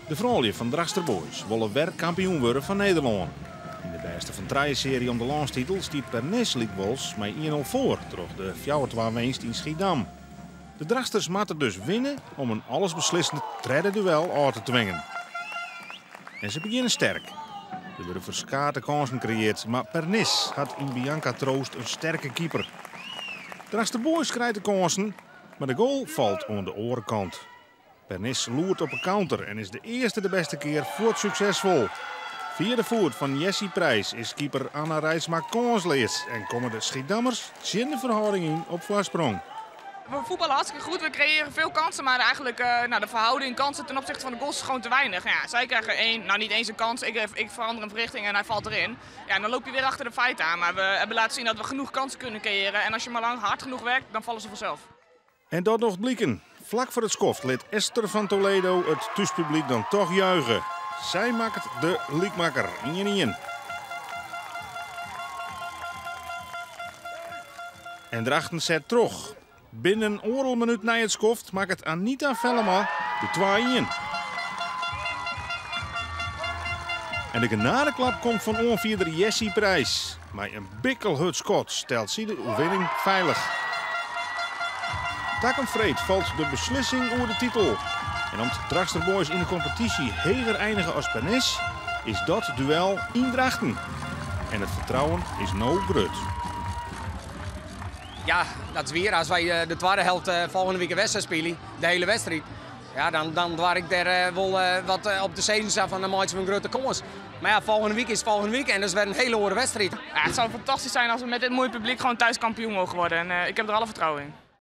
De vrouwen van Drachtster Boys willen werkkampioen worden van Nederland. In de beste van serie om de landstitel stiet Pernis Liekwols met 1-0 voor, door de 4-2 winst in Schiedam. De Drachtsters moeten dus winnen om een allesbeslissende derde duel uit te dwingen. En ze beginnen sterk. Er worden verskate kansen gecreëerd, maar Pernis had in Bianca Troost een sterke keeper. Drachtster Boys krijgt de kansen, maar de goal valt aan de orenkant. Pernis loert op een counter en is de beste keer voort succesvol. Via de voet van Jessie Prijs is keeper Anna Rijsma kansloos en komen de Schiedammers in de verhouding in op voorsprong. We voetballen hartstikke goed, we creëren veel kansen, maar eigenlijk de verhouding kansen ten opzichte van de goals is gewoon te weinig. Ja, zij krijgen niet eens een kans, ik verander een verrichting en hij valt erin. Ja, dan loop je weer achter de feiten aan, maar we hebben laten zien dat we genoeg kansen kunnen creëren. En als je maar hard genoeg werkt, dan vallen ze vanzelf. En dat nog blikken. Vlak voor het skoft liet Esther van Toledo het thuispubliek dan toch juichen. Zij maakt de liekmakker in. En Drachten zet terug. Binnen een oorlogminuut na het skoft maakt het Anita Vellema de 2-1. En de genadeklap komt van onvierder Jessie Prijs. Met een bikkelhut schot stelt ze de overwinning veilig. Takkenvreed valt de beslissing over de titel. En om de Drachtster Boys in de competitie hoger eindigen als Pernis, is dat duel in Drachten. En het vertrouwen is no groot. Ja, dat is weer. Als wij de tweede helft volgende week een wedstrijd spelen, de hele wedstrijd, ja, dan waar ik daar wel wat op de zenuwen sta van de maatje van grote kans. Maar ja, volgende week is volgende week en dat is weer een hele hoge wedstrijd. Ja, het zou fantastisch zijn als we met dit mooie publiek gewoon thuis kampioen mogen worden. En ik heb er alle vertrouwen in.